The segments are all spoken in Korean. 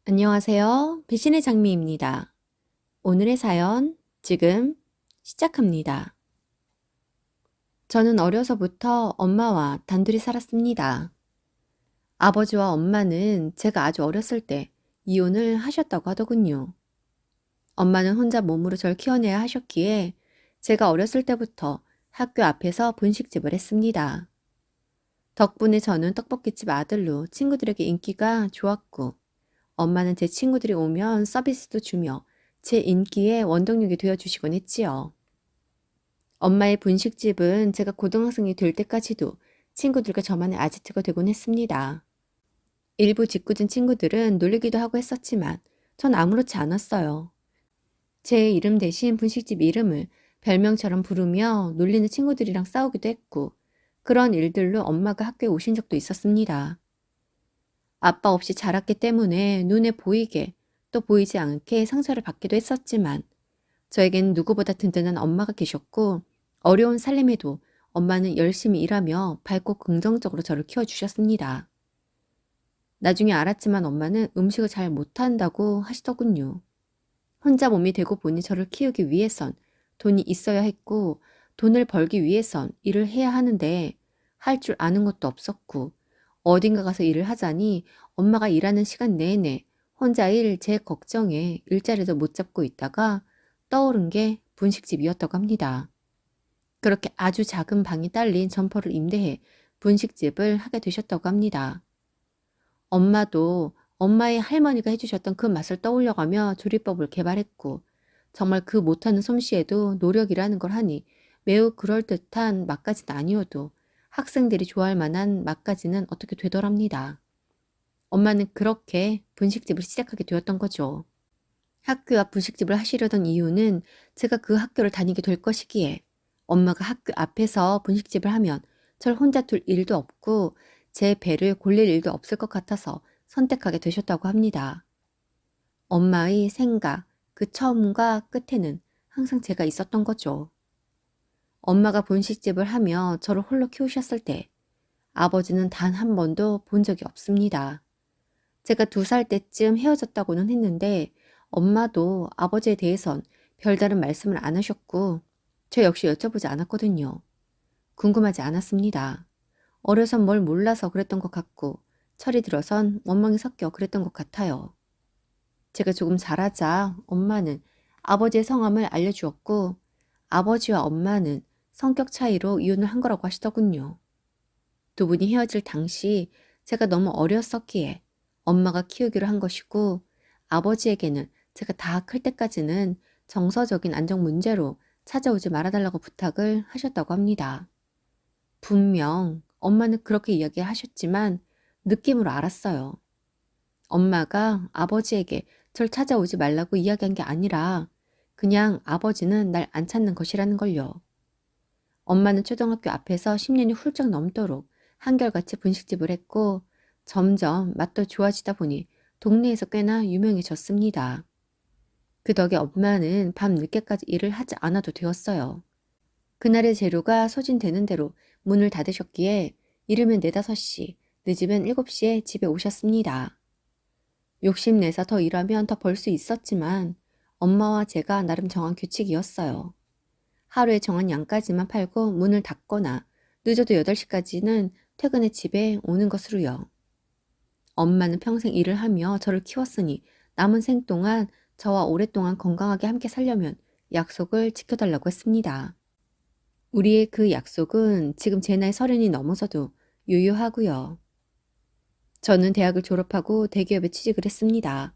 안녕하세요. 배신의 장미입니다. 오늘의 사연 지금 시작합니다. 저는 어려서부터 엄마와 단둘이 살았습니다. 아버지와 엄마는 제가 아주 어렸을 때 이혼을 하셨다고 하더군요. 엄마는 혼자 몸으로 절 키워내야 하셨기에 제가 어렸을 때부터 학교 앞에서 분식집을 했습니다. 덕분에 저는 떡볶이집 아들로 친구들에게 인기가 좋았고 엄마는 제 친구들이 오면 서비스도 주며 제 인기의 원동력이 되어주시곤 했지요. 엄마의 분식집은 제가 고등학생이 될 때까지도 친구들과 저만의 아지트가 되곤 했습니다. 일부 짓궂은 친구들은 놀리기도 하고 했었지만 전 아무렇지 않았어요. 제 이름 대신 분식집 이름을 별명처럼 부르며 놀리는 친구들이랑 싸우기도 했고 그런 일들로 엄마가 학교에 오신 적도 있었습니다. 아빠 없이 자랐기 때문에 눈에 보이게 또 보이지 않게 상처를 받기도 했었지만 저에겐 누구보다 든든한 엄마가 계셨고 어려운 살림에도 엄마는 열심히 일하며 밝고 긍정적으로 저를 키워주셨습니다. 나중에 알았지만 엄마는 음식을 잘 못한다고 하시더군요. 혼자 몸이 되고 보니 저를 키우기 위해선 돈이 있어야 했고 돈을 벌기 위해선 일을 해야 하는데 할 줄 아는 것도 없었고 어딘가 가서 일을 하자니 엄마가 일하는 시간 내내 혼자 제 걱정에 일자리도 못 잡고 있다가 떠오른 게 분식집이었다고 합니다. 그렇게 아주 작은 방이 딸린 점포를 임대해 분식집을 하게 되셨다고 합니다. 엄마도 엄마의 할머니가 해주셨던 그 맛을 떠올려가며 조리법을 개발했고 정말 그 못하는 솜씨에도 노력이라는 걸 하니 매우 그럴듯한 맛까지는 아니어도 학생들이 좋아할 만한 맛까지는 어떻게 되더랍니다. 엄마는 그렇게 분식집을 시작하게 되었던 거죠. 학교 앞 분식집을 하시려던 이유는 제가 그 학교를 다니게 될 것이기에 엄마가 학교 앞에서 분식집을 하면 절 혼자 둘 일도 없고 제 배를 골릴 일도 없을 것 같아서 선택하게 되셨다고 합니다. 엄마의 생각, 그 처음과 끝에는 항상 제가 있었던 거죠. 엄마가 분식집을 하며 저를 홀로 키우셨을 때 아버지는 단 한 번도 본 적이 없습니다. 제가 2살 때쯤 헤어졌다고는 했는데 엄마도 아버지에 대해선 별다른 말씀을 안 하셨고 저 역시 여쭤보지 않았거든요. 궁금하지 않았습니다. 어려선 뭘 몰라서 그랬던 것 같고 철이 들어선 원망이 섞여 그랬던 것 같아요. 제가 조금 자라자 엄마는 아버지의 성함을 알려주었고 아버지와 엄마는 성격 차이로 이혼을 한 거라고 하시더군요. 두 분이 헤어질 당시 제가 너무 어렸었기에 엄마가 키우기로 한 것이고 아버지에게는 제가 다 클 때까지는 정서적인 안정 문제로 찾아오지 말아달라고 부탁을 하셨다고 합니다. 분명 엄마는 그렇게 이야기하셨지만 느낌으로 알았어요. 엄마가 아버지에게 절 찾아오지 말라고 이야기한 게 아니라 그냥 아버지는 날 안 찾는 것이라는 걸요. 엄마는 초등학교 앞에서 10년이 훌쩍 넘도록 한결같이 분식집을 했고 점점 맛도 좋아지다 보니 동네에서 꽤나 유명해졌습니다. 그 덕에 엄마는 밤 늦게까지 일을 하지 않아도 되었어요. 그날의 재료가 소진되는 대로 문을 닫으셨기에 이르면 4~5시, 늦으면 7시에 집에 오셨습니다. 욕심내서 더 일하면 더 벌 수 있었지만 엄마와 제가 나름 정한 규칙이었어요. 하루에 정한 양까지만 팔고 문을 닫거나 늦어도 8시까지는 퇴근해 집에 오는 것으로요. 엄마는 평생 일을 하며 저를 키웠으니 남은 생 동안 저와 오랫동안 건강하게 함께 살려면 약속을 지켜달라고 했습니다. 우리의 그 약속은 지금 제 나이 30이 넘어서도 유효하고요. 저는 대학을 졸업하고 대기업에 취직을 했습니다.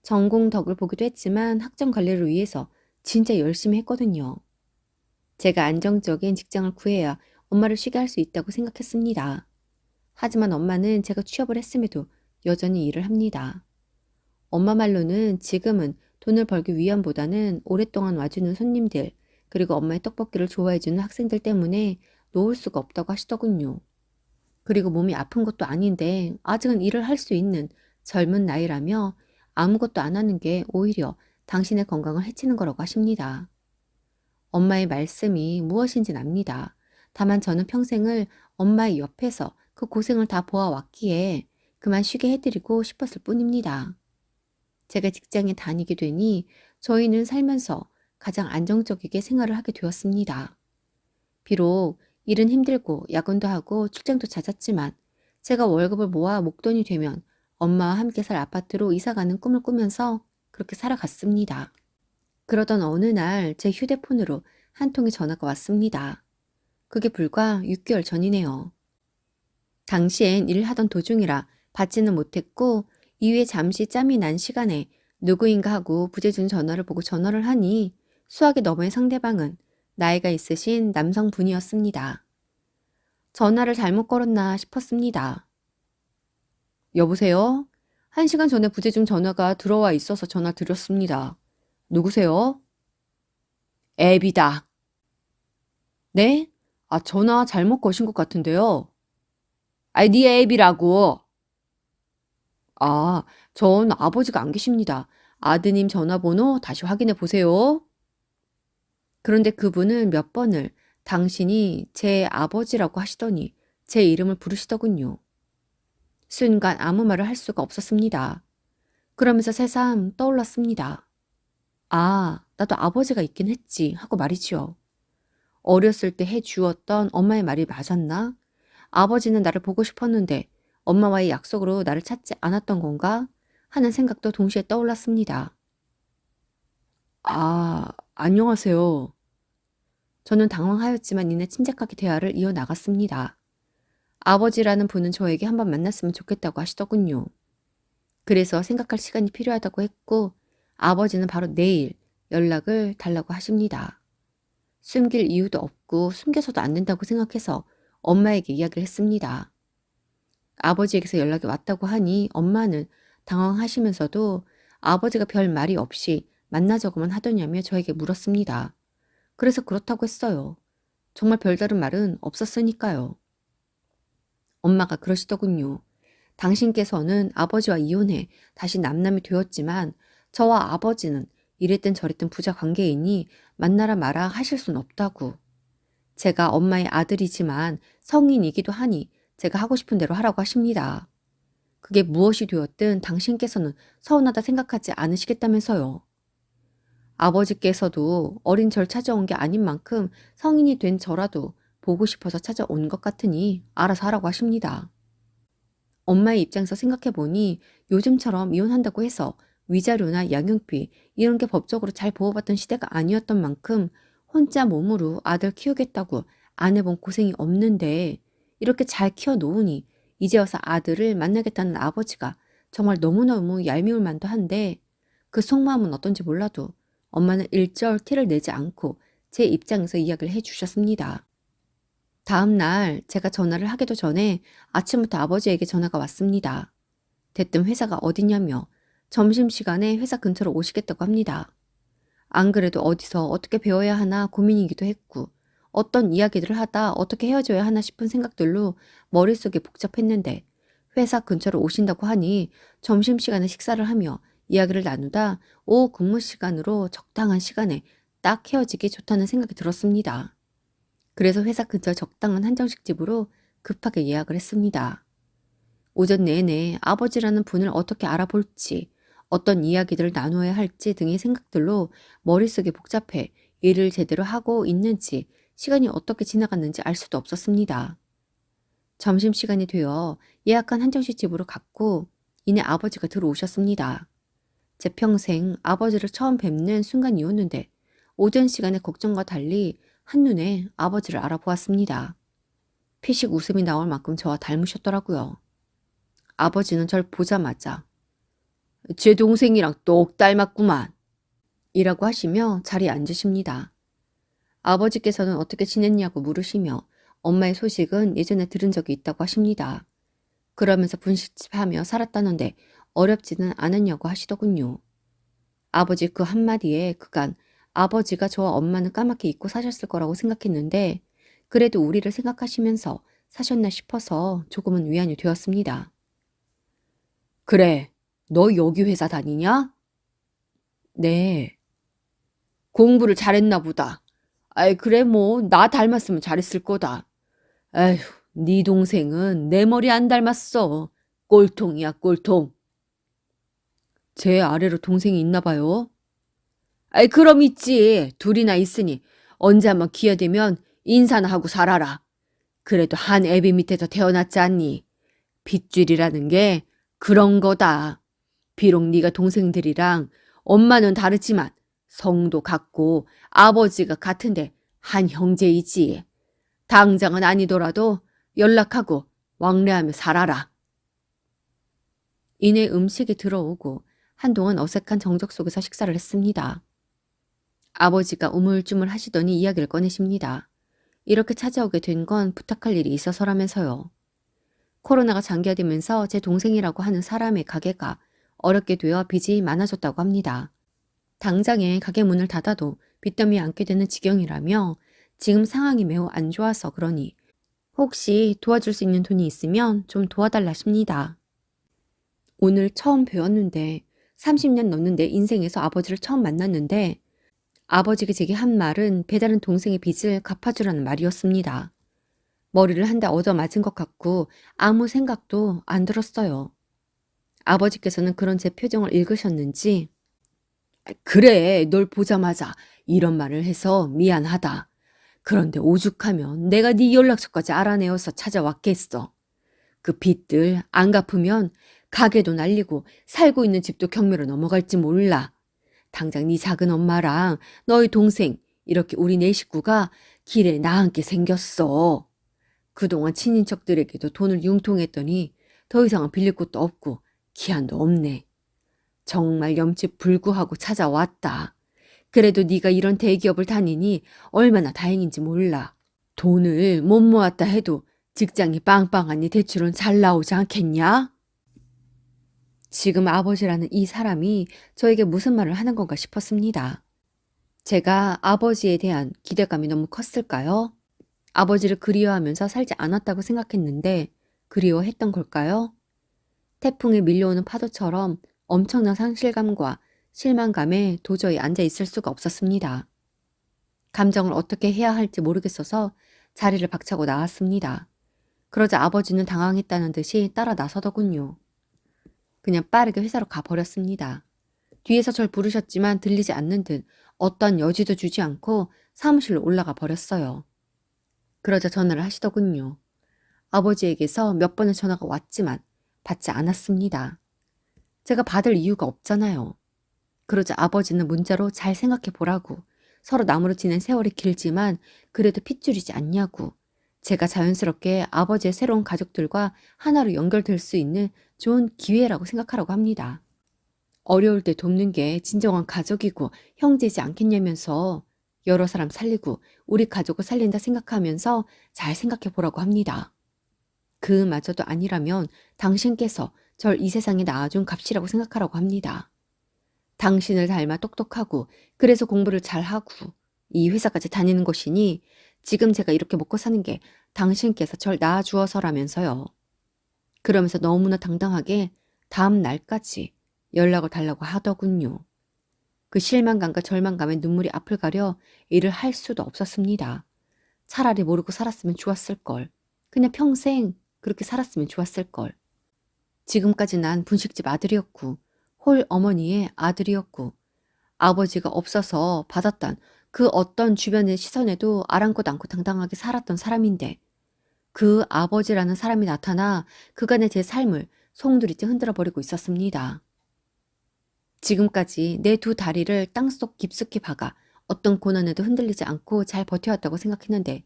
전공 덕을 보기도 했지만 학점 관리를 위해서 진짜 열심히 했거든요. 제가 안정적인 직장을 구해야 엄마를 쉬게 할 수 있다고 생각했습니다. 하지만 엄마는 제가 취업을 했음에도 여전히 일을 합니다. 엄마 말로는 지금은 돈을 벌기 위함보다는 오랫동안 와주는 손님들, 그리고 엄마의 떡볶이를 좋아해주는 학생들 때문에 놓을 수가 없다고 하시더군요. 그리고 몸이 아픈 것도 아닌데 아직은 일을 할 수 있는 젊은 나이라며 아무것도 안 하는 게 오히려 당신의 건강을 해치는 거라고 하십니다. 엄마의 말씀이 무엇인진 압니다. 다만 저는 평생을 엄마의 옆에서 그 고생을 다 보아왔기에 그만 쉬게 해드리고 싶었을 뿐입니다. 제가 직장에 다니게 되니 저희는 살면서 가장 안정적이게 생활을 하게 되었습니다. 비록 일은 힘들고 야근도 하고 출장도 잦았지만 제가 월급을 모아 목돈이 되면 엄마와 함께 살 아파트로 이사가는 꿈을 꾸면서 그렇게 살아갔습니다. 그러던 어느 날 제 휴대폰으로 한 통의 전화가 왔습니다. 그게 불과 6개월 전이네요. 당시엔 일을 하던 도중이라 받지는 못했고 이후에 잠시 짬이 난 시간에 누구인가 하고 부재중 전화를 보고 전화를 하니 수학의 너머의 상대방은 나이가 있으신 남성분이었습니다. 전화를 잘못 걸었나 싶었습니다. 여보세요? 1시간 전에 부재중 전화가 들어와 있어서 전화 드렸습니다. 누구세요? 앱이다. 네? 전화 잘못 거신 것 같은데요. 네 앱이라고. 전 아버지가 안 계십니다. 아드님 전화번호 다시 확인해 보세요. 그런데 그분은 몇 번을 당신이 제 아버지라고 하시더니 제 이름을 부르시더군요. 순간 아무 말을 할 수가 없었습니다. 그러면서 새삼 떠올랐습니다. 나도 아버지가 있긴 했지 하고 말이지요. 어렸을 때 해주었던 엄마의 말이 맞았나? 아버지는 나를 보고 싶었는데 엄마와의 약속으로 나를 찾지 않았던 건가? 하는 생각도 동시에 떠올랐습니다. 안녕하세요. 저는 당황하였지만 이내 침착하게 대화를 이어나갔습니다. 아버지라는 분은 저에게 한번 만났으면 좋겠다고 하시더군요. 그래서 생각할 시간이 필요하다고 했고 아버지는 바로 내일 연락을 달라고 하십니다. 숨길 이유도 없고 숨겨서도 안 된다고 생각해서 엄마에게 이야기를 했습니다. 아버지에게서 연락이 왔다고 하니 엄마는 당황하시면서도 아버지가 별 말이 없이 만나자고만 하더냐며 저에게 물었습니다. 그래서 그렇다고 했어요. 정말 별다른 말은 없었으니까요. 엄마가 그러시더군요. 당신께서는 아버지와 이혼해 다시 남남이 되었지만 저와 아버지는 이랬든 저랬든 부자 관계이니 만나라 마라 하실 순 없다고. 제가 엄마의 아들이지만 성인이기도 하니 제가 하고 싶은 대로 하라고 하십니다. 그게 무엇이 되었든 당신께서는 서운하다 생각하지 않으시겠다면서요. 아버지께서도 어린 절 찾아온 게 아닌 만큼 성인이 된 저라도 보고 싶어서 찾아온 것 같으니 알아서 하라고 하십니다. 엄마의 입장에서 생각해보니 요즘처럼 이혼한다고 해서 위자료나 양육비 이런 게 법적으로 잘 보호받던 시대가 아니었던 만큼 혼자 몸으로 아들 키우겠다고 안 해본 고생이 없는데 이렇게 잘 키워놓으니 이제 와서 아들을 만나겠다는 아버지가 정말 너무너무 얄미울 만도 한데 그 속마음은 어떤지 몰라도 엄마는 일절 티를 내지 않고 제 입장에서 이야기를 해주셨습니다. 다음 날 제가 전화를 하기도 전에 아침부터 아버지에게 전화가 왔습니다. 대뜸 회사가 어디냐며 점심시간에 회사 근처로 오시겠다고 합니다. 안 그래도 어디서 어떻게 배워야 하나 고민이기도 했고 어떤 이야기들을 하다 어떻게 헤어져야 하나 싶은 생각들로 머릿속이 복잡했는데 회사 근처로 오신다고 하니 점심시간에 식사를 하며 이야기를 나누다 오후 근무 시간으로 적당한 시간에 딱 헤어지기 좋다는 생각이 들었습니다. 그래서 회사 근처 적당한 한정식 집으로 급하게 예약을 했습니다. 오전 내내 아버지라는 분을 어떻게 알아볼지, 어떤 이야기들을 나누어야 할지 등의 생각들로 머릿속이 복잡해 일을 제대로 하고 있는지 시간이 어떻게 지나갔는지 알 수도 없었습니다. 점심시간이 되어 예약한 한정식 집으로 갔고 이내 아버지가 들어오셨습니다. 제 평생 아버지를 처음 뵙는 순간이었는데 오전 시간의 걱정과 달리 한눈에 아버지를 알아보았습니다. 피식 웃음이 나올 만큼 저와 닮으셨더라고요. 아버지는 절 보자마자 제 동생이랑 똑 닮았구만 이라고 하시며 자리에 앉으십니다. 아버지께서는 어떻게 지냈냐고 물으시며 엄마의 소식은 예전에 들은 적이 있다고 하십니다. 그러면서 분식집하며 살았다는데 어렵지는 않았냐고 하시더군요. 아버지 그 한마디에 그간 아버지가 저와 엄마는 까맣게 잊고 사셨을 거라고 생각했는데 그래도 우리를 생각하시면서 사셨나 싶어서 조금은 위안이 되었습니다. 그래, 너 여기 회사 다니냐? 네. 공부를 잘했나 보다. 그래 뭐 나 닮았으면 잘했을 거다. 에휴, 네 동생은 내 머리 안 닮았어. 꼴통이야 꼴통. 제 아래로 동생이 있나 봐요. 아이, 그럼 있지. 둘이나 있으니 언제 한번 기회 되면 인사나 하고 살아라. 그래도 한 애비 밑에서 태어났지 않니? 핏줄이라는 게 그런 거다. 비록 네가 동생들이랑 엄마는 다르지만 성도 같고 아버지가 같은데 한 형제이지. 당장은 아니더라도 연락하고 왕래하며 살아라. 이내 음식이 들어오고 한동안 어색한 정적 속에서 식사를 했습니다. 아버지가 우물쭈물 하시더니 이야기를 꺼내십니다. 이렇게 찾아오게 된 건 부탁할 일이 있어서라면서요. 코로나가 장기화되면서 제 동생이라고 하는 사람의 가게가 어렵게 되어 빚이 많아졌다고 합니다. 당장에 가게 문을 닫아도 빚더미에 앉게 되는 지경이라며 지금 상황이 매우 안 좋아서 그러니 혹시 도와줄 수 있는 돈이 있으면 좀 도와달라 싶니다. 오늘 처음 배웠는데 30년 넘는 내 인생에서 아버지를 처음 만났는데 아버지가 제게 한 말은 배다른 동생의 빚을 갚아주라는 말이었습니다. 머리를 한 대 얻어맞은 것 같고 아무 생각도 안 들었어요. 아버지께서는 그런 제 표정을 읽으셨는지 그래, 널 보자마자 이런 말을 해서 미안하다. 그런데 오죽하면 내가 네 연락처까지 알아내어서 찾아왔겠어. 그 빚들 안 갚으면 가게도 날리고 살고 있는 집도 경매로 넘어갈지 몰라. 당장 네 작은 엄마랑 너희 동생 이렇게 우리 네 식구가 길에 나앉게 생겼어. 그동안 친인척들에게도 돈을 융통했더니 더 이상은 빌릴 곳도 없고 기한도 없네. 정말 염치불구하고 찾아왔다. 그래도 네가 이런 대기업을 다니니 얼마나 다행인지 몰라. 돈을 못 모았다 해도 직장이 빵빵하니 대출은 잘 나오지 않겠냐? 지금 아버지라는 이 사람이 저에게 무슨 말을 하는 건가 싶었습니다. 제가 아버지에 대한 기대감이 너무 컸을까요? 아버지를 그리워하면서 살지 않았다고 생각했는데 그리워했던 걸까요? 태풍에 밀려오는 파도처럼 엄청난 상실감과 실망감에 도저히 앉아 있을 수가 없었습니다. 감정을 어떻게 해야 할지 모르겠어서 자리를 박차고 나왔습니다. 그러자 아버지는 당황했다는 듯이 따라 나서더군요. 그냥 빠르게 회사로 가버렸습니다. 뒤에서 절 부르셨지만 들리지 않는 듯 어떤 여지도 주지 않고 사무실로 올라가 버렸어요. 그러자 전화를 하시더군요. 아버지에게서 몇 번의 전화가 왔지만 받지 않았습니다. 제가 받을 이유가 없잖아요. 그러자 아버지는 문자로 잘 생각해 보라고, 서로 나무로 지낸 세월이 길지만 그래도 핏줄이지 않냐고, 제가 자연스럽게 아버지의 새로운 가족들과 하나로 연결될 수 있는 좋은 기회라고 생각하라고 합니다. 어려울 때 돕는 게 진정한 가족이고 형제지 않겠냐면서 여러 사람 살리고 우리 가족을 살린다 생각하면서 잘 생각해 보라고 합니다. 그마저도 아니라면 당신께서 절 이 세상에 낳아준 값이라고 생각하라고 합니다. 당신을 닮아 똑똑하고 그래서 공부를 잘하고 이 회사까지 다니는 것이니 지금 제가 이렇게 먹고 사는 게 당신께서 절 낳아주어서라면서요. 그러면서 너무나 당당하게 다음 날까지 연락을 달라고 하더군요. 그 실망감과 절망감에 눈물이 앞을 가려 일을 할 수도 없었습니다. 차라리 모르고 살았으면 좋았을걸. 그냥 평생 그렇게 살았으면 좋았을걸. 지금까지 난 분식집 아들이었고 홀 어머니의 아들이었고 아버지가 없어서 받았던 그 어떤 주변의 시선에도 아랑곳 않고 당당하게 살았던 사람인데 그 아버지라는 사람이 나타나 그간의 제 삶을 송두리째 흔들어버리고 있었습니다. 지금까지 내 두 다리를 땅속 깊숙이 박아 어떤 고난에도 흔들리지 않고 잘 버텨왔다고 생각했는데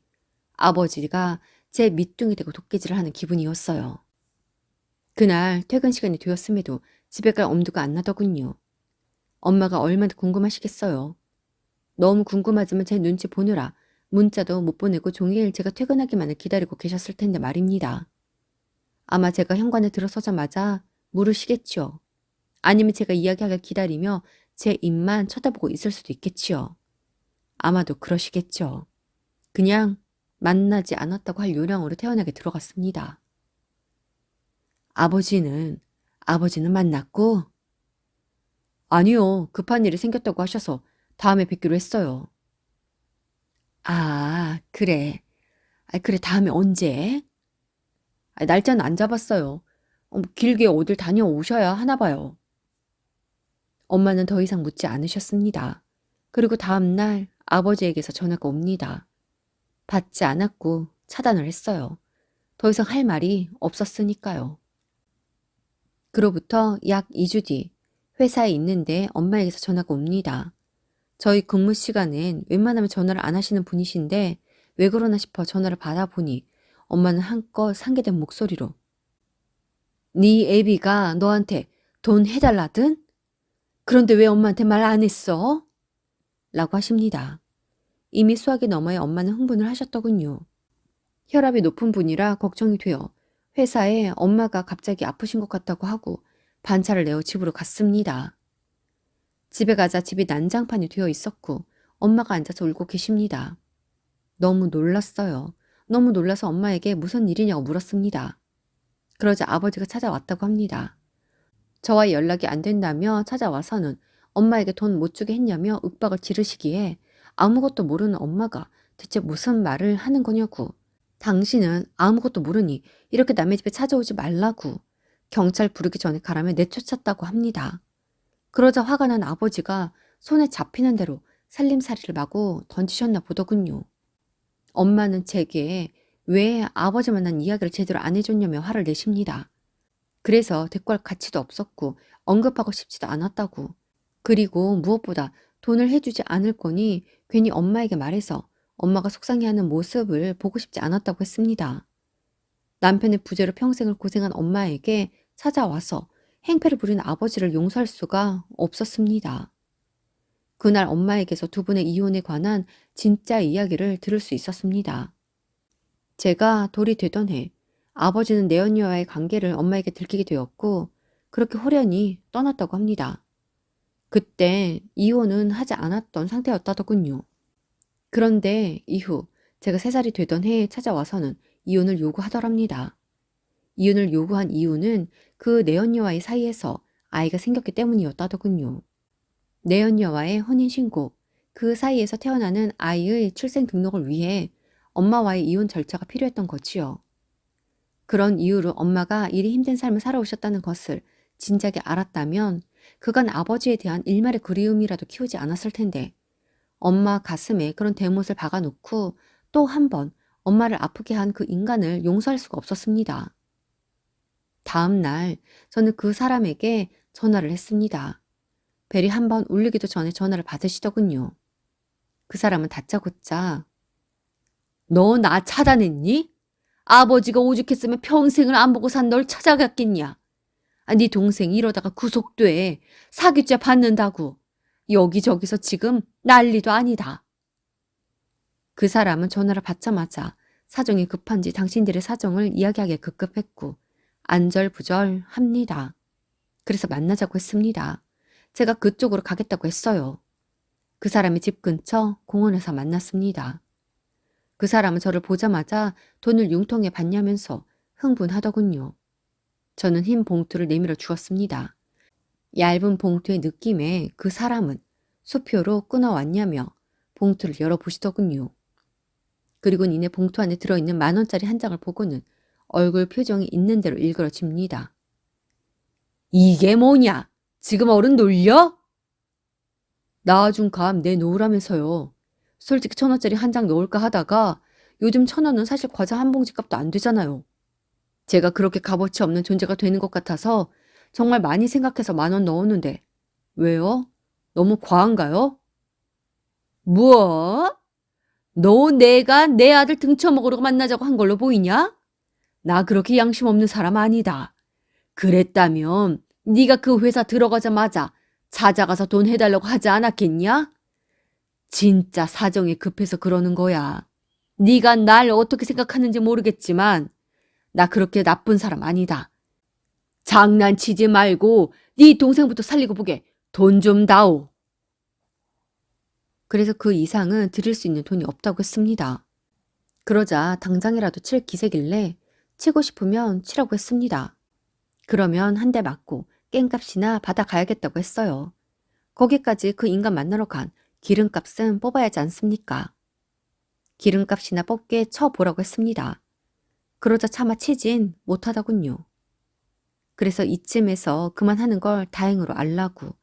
아버지가 제 밑둥이 되고 도끼질을 하는 기분이었어요. 그날 퇴근 시간이 되었음에도 집에 갈 엄두가 안 나더군요. 엄마가 얼마나 궁금하시겠어요. 너무 궁금하지만 제 눈치 보느라 문자도 못 보내고 종일 제가 퇴근하기만을 기다리고 계셨을 텐데 말입니다. 아마 제가 현관에 들어서자마자 물으시겠지요. 아니면 제가 이야기하길 기다리며 제 입만 쳐다보고 있을 수도 있겠지요. 아마도 그러시겠죠. 그냥 만나지 않았다고 할 요량으로 태어나게 들어갔습니다. 아버지는 만났고? 아니요, 급한 일이 생겼다고 하셔서 다음에 뵙기로 했어요. 아, 그래. 그래, 다음에 언제? 날짜는 안 잡았어요. 뭐 길게 어딜 다녀오셔야 하나 봐요. 엄마는 더 이상 묻지 않으셨습니다. 그리고 다음 날 아버지에게서 전화가 옵니다. 받지 않았고 차단을 했어요. 더 이상 할 말이 없었으니까요. 그로부터 약 2주 뒤 회사에 있는데 엄마에게서 전화가 옵니다. 저희 근무 시간엔 웬만하면 전화를 안 하시는 분이신데 왜 그러나 싶어 전화를 받아보니 엄마는 한껏 상기된 목소리로 네 애비가 너한테 돈 해달라든? 그런데 왜 엄마한테 말 안 했어? 라고 하십니다. 이미 수학이 넘어야 엄마는 흥분을 하셨더군요. 혈압이 높은 분이라 걱정이 되어 회사에 엄마가 갑자기 아프신 것 같다고 하고 반차를 내어 집으로 갔습니다. 집에 가자 집이 난장판이 되어 있었고 엄마가 앉아서 울고 계십니다. 너무 놀랐어요. 너무 놀라서 엄마에게 무슨 일이냐고 물었습니다. 그러자 아버지가 찾아왔다고 합니다. 저와 연락이 안 된다며 찾아와서는 엄마에게 돈 못 주게 했냐며 윽박을 지르시기에 아무것도 모르는 엄마가 대체 무슨 말을 하는 거냐고. 당신은 아무것도 모르니 이렇게 남의 집에 찾아오지 말라고. 경찰 부르기 전에 가라며 내쫓았다고 합니다. 그러자 화가 난 아버지가 손에 잡히는 대로 살림살이를 마구 던지셨나 보더군요. 엄마는 제게 왜 아버지 만난 이야기를 제대로 안 해줬냐며 화를 내십니다. 그래서 대꾸할 가치도 없었고 언급하고 싶지도 않았다고. 그리고 무엇보다 돈을 해주지 않을 거니 괜히 엄마에게 말해서 엄마가 속상해하는 모습을 보고 싶지 않았다고 했습니다. 남편의 부재로 평생을 고생한 엄마에게 찾아와서 행패를 부린 아버지를 용서할 수가 없었습니다. 그날 엄마에게서 두 분의 이혼에 관한 진짜 이야기를 들을 수 있었습니다. 제가 돌이 되던 해 아버지는 내연녀와의 관계를 엄마에게 들키게 되었고 그렇게 호련히 떠났다고 합니다. 그때 이혼은 하지 않았던 상태였다더군요. 그런데 이후 제가 3살이 되던 해에 찾아와서는 이혼을 요구하더랍니다. 이혼을 요구한 이유는 그 내연녀와의 사이에서 아이가 생겼기 때문이었다더군요. 내연녀와의 혼인신고, 그 사이에서 태어나는 아이의 출생 등록을 위해 엄마와의 이혼 절차가 필요했던 거지요. 그런 이유로 엄마가 이리 힘든 삶을 살아오셨다는 것을 진작에 알았다면 그간 아버지에 대한 일말의 그리움이라도 키우지 않았을 텐데 엄마 가슴에 그런 대못을 박아놓고 또 한 번 엄마를 아프게 한 그 인간을 용서할 수가 없었습니다. 다음 날 저는 그 사람에게 전화를 했습니다. 벨이 한 번 울리기도 전에 전화를 받으시더군요. 그 사람은 다짜고짜 너 나 차단했니? 아버지가 오죽했으면 평생을 안 보고 산 널 찾아갔겠냐? 네 동생 이러다가 구속돼. 사기죄 받는다고. 여기저기서 지금 난리도 아니다. 그 사람은 전화를 받자마자 사정이 급한지 당신들의 사정을 이야기하기에 급급했고 안절부절합니다. 그래서 만나자고 했습니다. 제가 그쪽으로 가겠다고 했어요. 그 사람의 집 근처 공원에서 만났습니다. 그 사람은 저를 보자마자 돈을 융통에 받냐면서 흥분하더군요. 저는 흰 봉투를 내밀어 주었습니다. 얇은 봉투의 느낌에 그 사람은 수표로 끊어왔냐며 봉투를 열어보시더군요. 그리고 니네 봉투 안에 들어있는 10,000원짜리 한 장을 보고는 얼굴 표정이 있는 대로 일그러집니다. 이게 뭐냐? 지금 어른 놀려? 나와준 감 내놓으라면서요. 솔직히 1,000원짜리 한 장 넣을까 하다가 요즘 1,000원은 사실 과자 한 봉지 값도 안 되잖아요. 제가 그렇게 값어치 없는 존재가 되는 것 같아서 정말 많이 생각해서 10,000원 넣었는데 왜요? 너무 과한가요? 뭐? 너 내가 내 아들 등쳐먹으러 만나자고 한 걸로 보이냐? 나 그렇게 양심 없는 사람 아니다. 그랬다면 네가 그 회사 들어가자마자 찾아가서 돈 해달라고 하지 않았겠냐? 진짜 사정이 급해서 그러는 거야. 네가 날 어떻게 생각하는지 모르겠지만 나 그렇게 나쁜 사람 아니다. 장난치지 말고 네 동생부터 살리고 보게. 돈 좀 다오. 그래서 그 이상은 드릴 수 있는 돈이 없다고 했습니다. 그러자 당장이라도 칠 기세길래 치고 싶으면 치라고 했습니다. 그러면 한 대 맞고 깽값이나 받아가야겠다고 했어요. 거기까지 그 인간 만나러 간 기름값은 뽑아야 하지 않습니까? 기름값이나 뽑게 쳐보라고 했습니다. 그러자 차마 치진 못하더군요. 그래서 이쯤에서 그만하는 걸 다행으로 알라고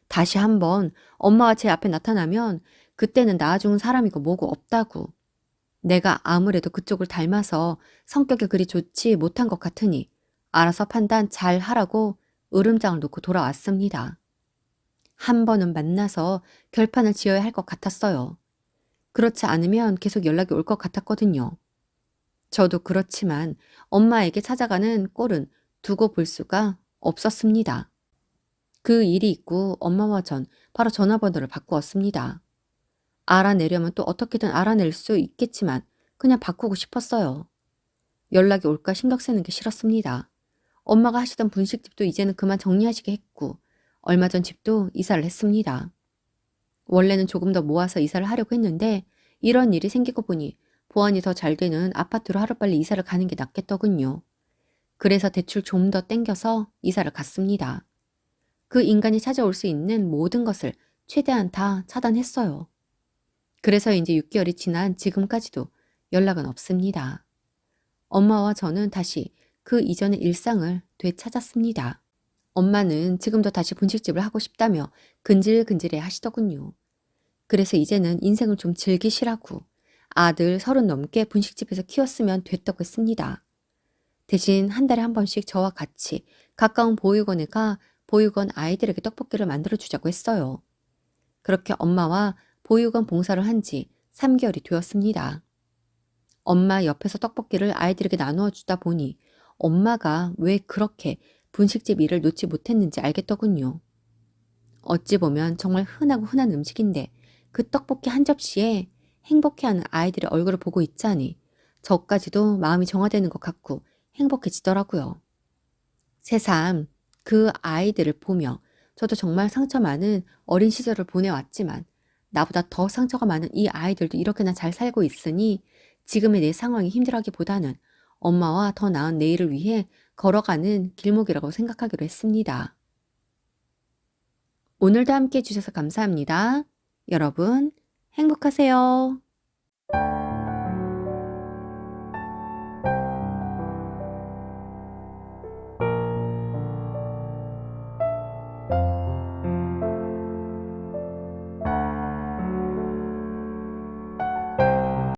다시 한번 엄마가 제 앞에 나타나면 그때는 낳아 죽은 사람이고 뭐고 없다고. 내가 아무래도 그쪽을 닮아서 성격이 그리 좋지 못한 것 같으니 알아서 판단 잘 하라고 으름장을 놓고 돌아왔습니다. 한 번은 만나서 결판을 지어야 할 것 같았어요. 그렇지 않으면 계속 연락이 올 것 같았거든요. 저도 그렇지만 엄마에게 찾아가는 꼴은 두고 볼 수가 없었습니다. 그 일이 있고 엄마와 전 바로 전화번호를 바꾸었습니다. 알아내려면 또 어떻게든 알아낼 수 있겠지만 그냥 바꾸고 싶었어요. 연락이 올까 신경 쓰는 게 싫었습니다. 엄마가 하시던 분식집도 이제는 그만 정리하시게 했고 얼마 전 집도 이사를 했습니다. 원래는 조금 더 모아서 이사를 하려고 했는데 이런 일이 생기고 보니 보안이 더 잘 되는 아파트로 하루빨리 이사를 가는 게 낫겠더군요. 그래서 대출 좀 더 땡겨서 이사를 갔습니다. 그 인간이 찾아올 수 있는 모든 것을 최대한 다 차단했어요. 그래서 이제 6개월이 지난 지금까지도 연락은 없습니다. 엄마와 저는 다시 그 이전의 일상을 되찾았습니다. 엄마는 지금도 다시 분식집을 하고 싶다며 근질근질해 하시더군요. 그래서 이제는 인생을 좀 즐기시라고 아들 30 넘게 분식집에서 키웠으면 됐다고 했습니다. 대신 한 달에 한 번씩 저와 같이 가까운 보육원에 가 보육원 아이들에게 떡볶이를 만들어 주자고 했어요. 그렇게 엄마와 보육원 봉사를 한 지 3개월이 되었습니다. 엄마 옆에서 떡볶이를 아이들에게 나누어 주다 보니 엄마가 왜 그렇게 분식집 일을 놓지 못했는지 알겠더군요. 어찌 보면 정말 흔하고 흔한 음식인데 그 떡볶이 한 접시에 행복해하는 아이들의 얼굴을 보고 있자니 저까지도 마음이 정화되는 것 같고 행복해지더라고요. 새삼 그 아이들을 보며 저도 정말 상처 많은 어린 시절을 보내왔지만 나보다 더 상처가 많은 이 아이들도 이렇게나 잘 살고 있으니 지금의 내 상황이 힘들하기보다는 엄마와 더 나은 내일을 위해 걸어가는 길목이라고 생각하기로 했습니다. 오늘도 함께 해주셔서 감사합니다. 여러분, 행복하세요.